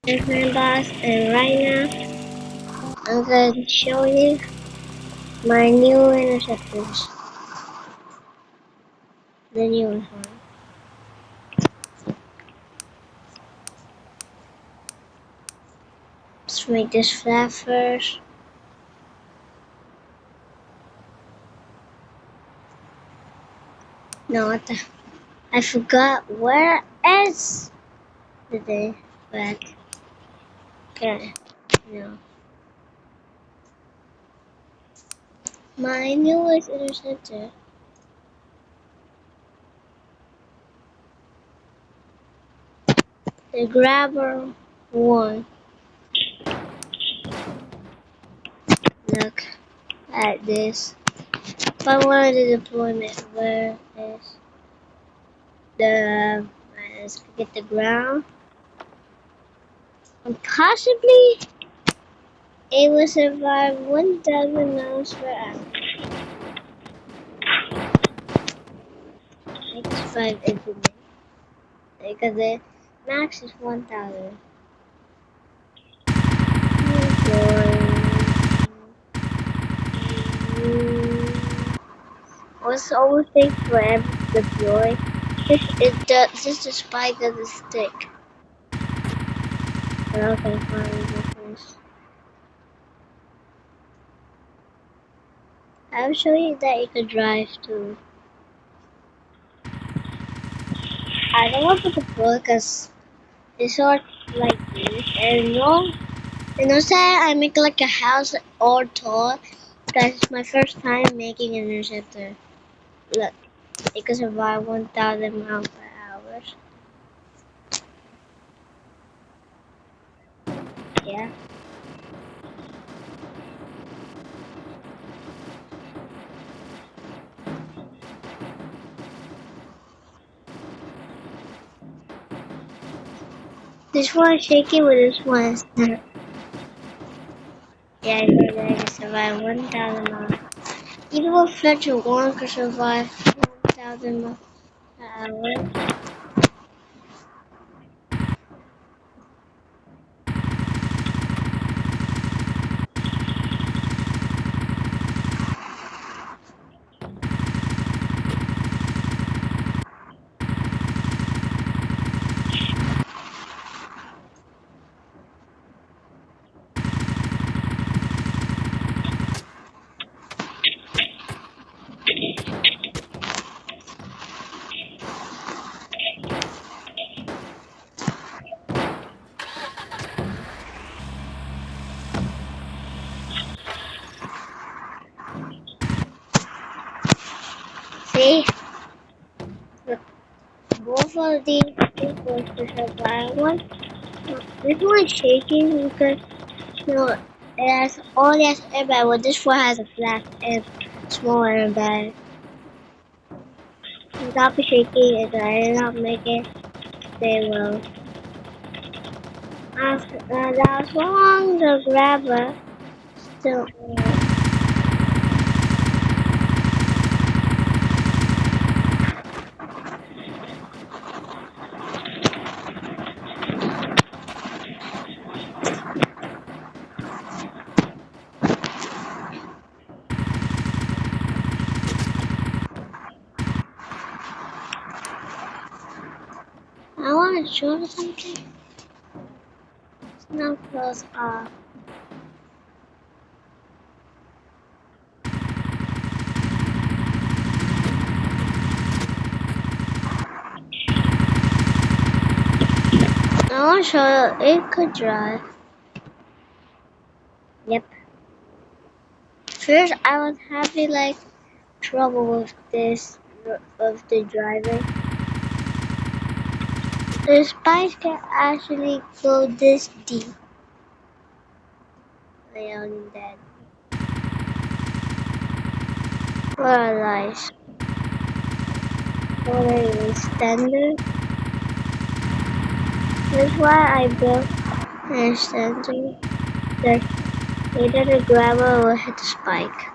It's my boss, and right now I'm going to show you my new interceptors. The newest one. Let's make this flat first. No, what the? I forgot where is the day back. Okay, no. My newest interceptor. The grabber one. Look at this. If I wanted the deployment, where is the? Let's get the ground. And possibly it will survive 1,000 miles per hour. I can survive infinite because the max is 1,000. Also, always takes forever to deploy. Just the spike doesn't stick. But okay, fine. This. I'll show you that you can drive too. I don't want to deploy because it's sort of like this. And no say I make like a house or tall. That's my first time making an interceptor. Look, it can survive 1,000 miles per hour. Yeah. This one is shaky, but this one is not. Yeah, I know that I can survive 1,000 miles. Even with Fletcher 1 can survive 1,000 miles per hour. See? Look, both of these people can survive one. This one is shaking because no, it has all has airbag. Well, this one has a flat and small airbag. Stop shaking if I did not make it, they will. That's wrong, the grabber still. I want to show you something. It's not close off. I want to show you it could drive. Yep. First, I was having like trouble with this, of the driving. The spikes can actually go this deep. They only dead. What a nice. What a standard. That's why I built an extender. That either the grabber will hit the spike.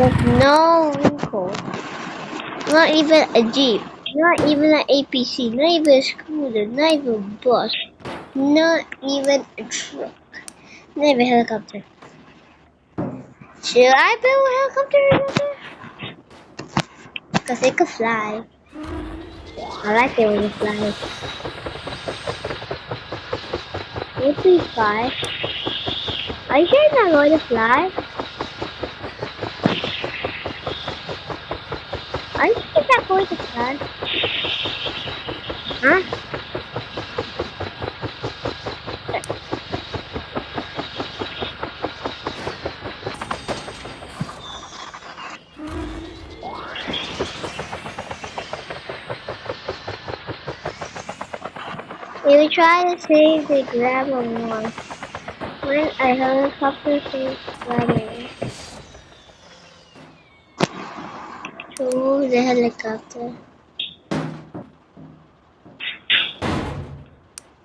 with no wrinkle. Not even a Jeep. Not even an APC. Not even a scooter. Not even a bus. Not even a truck. Not even a helicopter. Should I build a helicopter over there? Because it could fly. I like it when it flies. Can you please fly? Are you sure it's not going to fly? Are you sure it's not going to fly? Huh? We will try to save the grandma one. When a helicopter saves grandma. To the helicopter.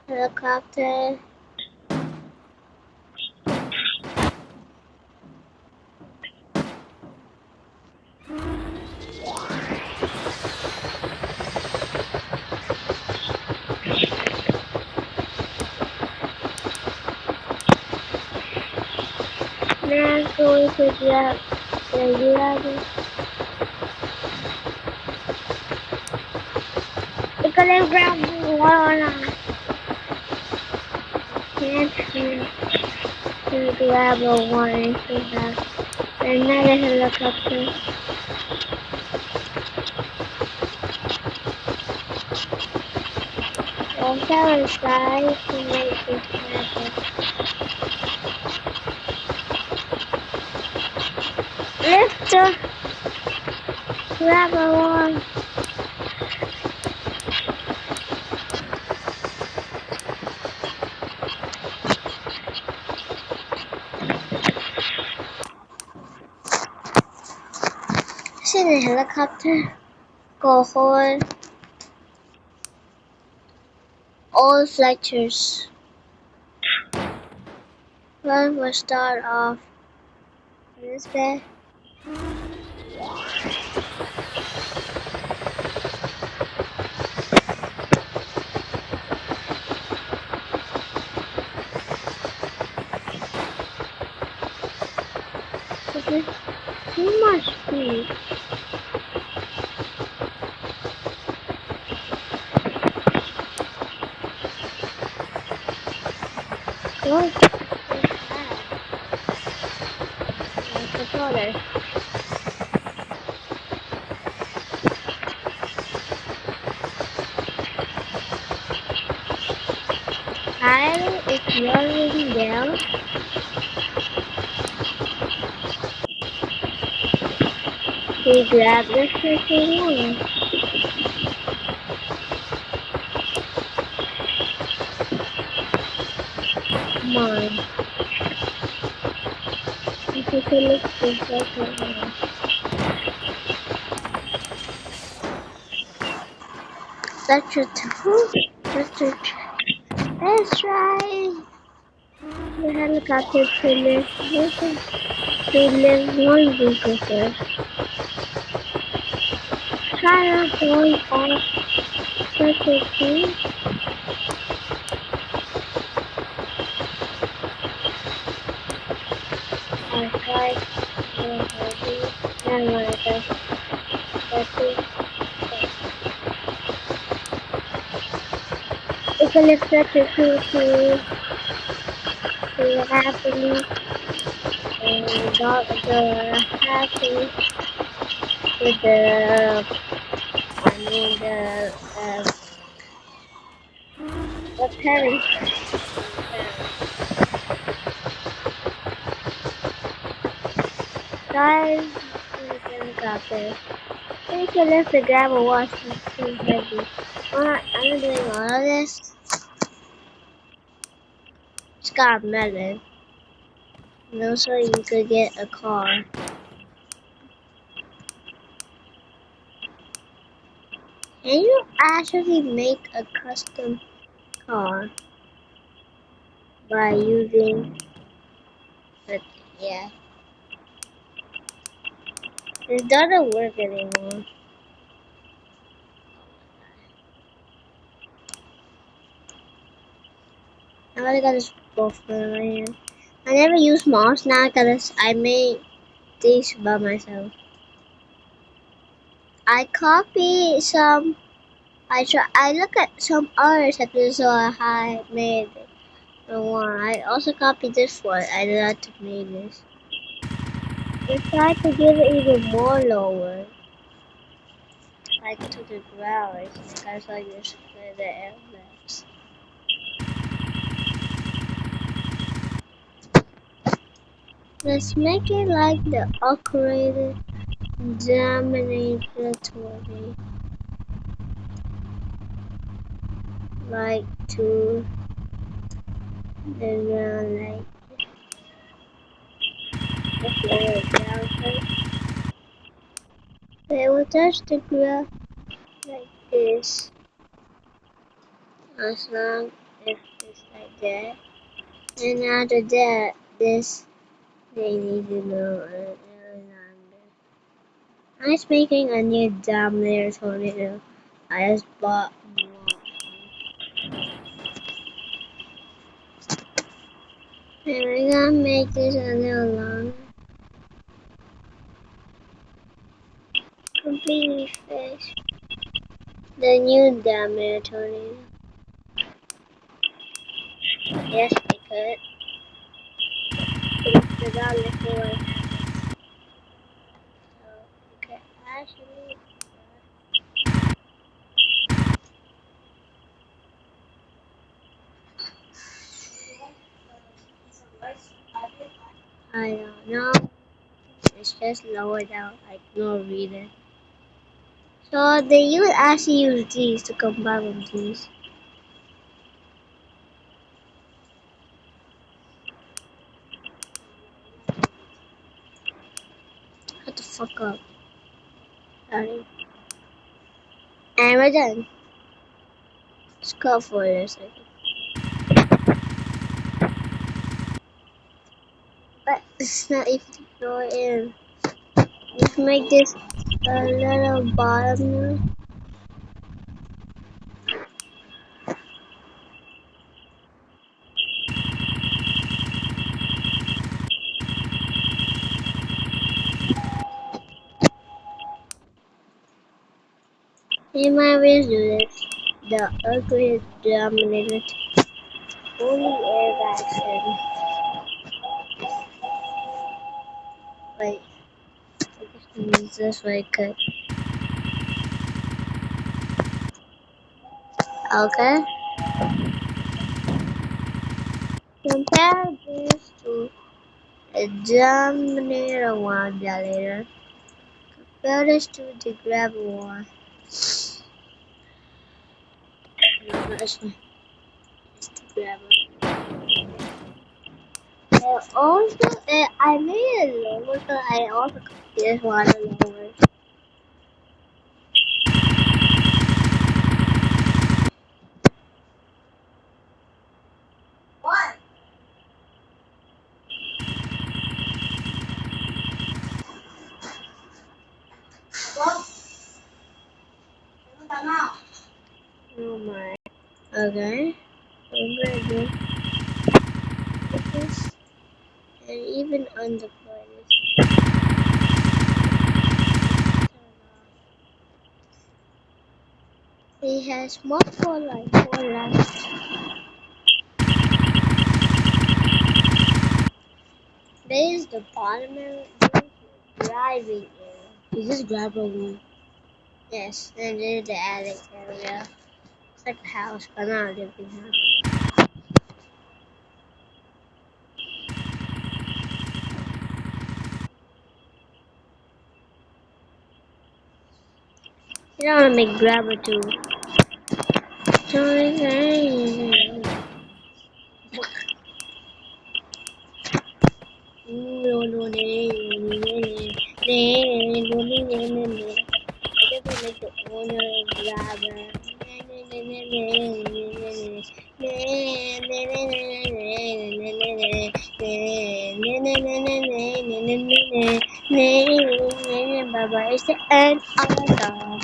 Helicopter. Now going to grab the grabber. We're gonna grab one. Can't to grab a one to have another helicopter. Also inside to make this happen. Lift the grabber one. See the helicopter go hold all fletchers. One will start off this bed. Too much speed. Go controller. Kyle is rolling down. He grabbed the freaking one. Come on. You take a look at the second one. That's your two. That's your Let's try the helicopter to lift one vehicle first. Try to hold off such a thing. I tried to hold it. Now I just that's it. You can expect it to happily and not the happy with the parents. Guys, helicopter. I can lift the grab a watch too heavy. I'm doing all of this. It's got melon. And also you could get a car. Can you actually make a custom car by using, but yeah. It doesn't work anymore. I gotta get this buffalo right here. I never use mouse now because I made these by myself. I copy some. I look at some other receptors so I made the one. I also copied this one. I did not to make this. I tried to give it even more lower, like to the ground. It's guys like this for the airbags. Let's make it like the operated dominatory, like to the ground, like just lower it down first. They will touch the ground like this, as long as it's like that. And after that, this they need to know I'm just making a new dominator tornado. I just bought more. And we're gonna make this a little longer. Completely finished. The new dominator tornado. Yes, I could. But it's regardless of what happens. So, you could actually. I don't know. It's just lowered out, like no reader. So you would actually use these to combine with these. Shut the fuck up. Sorry. And we're done. Let's go for this. But it's not even to go in. Let's make this a little bottom now. In my ways do this. The earthquake dominated only air vaccine. Wait, I just use this way cut. Okay. Compare this to a dominator one later. Compare this to the gravel one. No, not this one. It's the gravel. Also, I made it lower, but I also copied this one lower. What? Oh my. Okay. I'm gonna do this and even undeploy this. It has multiple like 4 left. This is the bottom area. This is the driving area. Is this grabber one? Yes, and this is the attic area. It's like a house, but not a living house. You don't want to make grabber too. I just make the owner grabber. bye bye. It's the end of the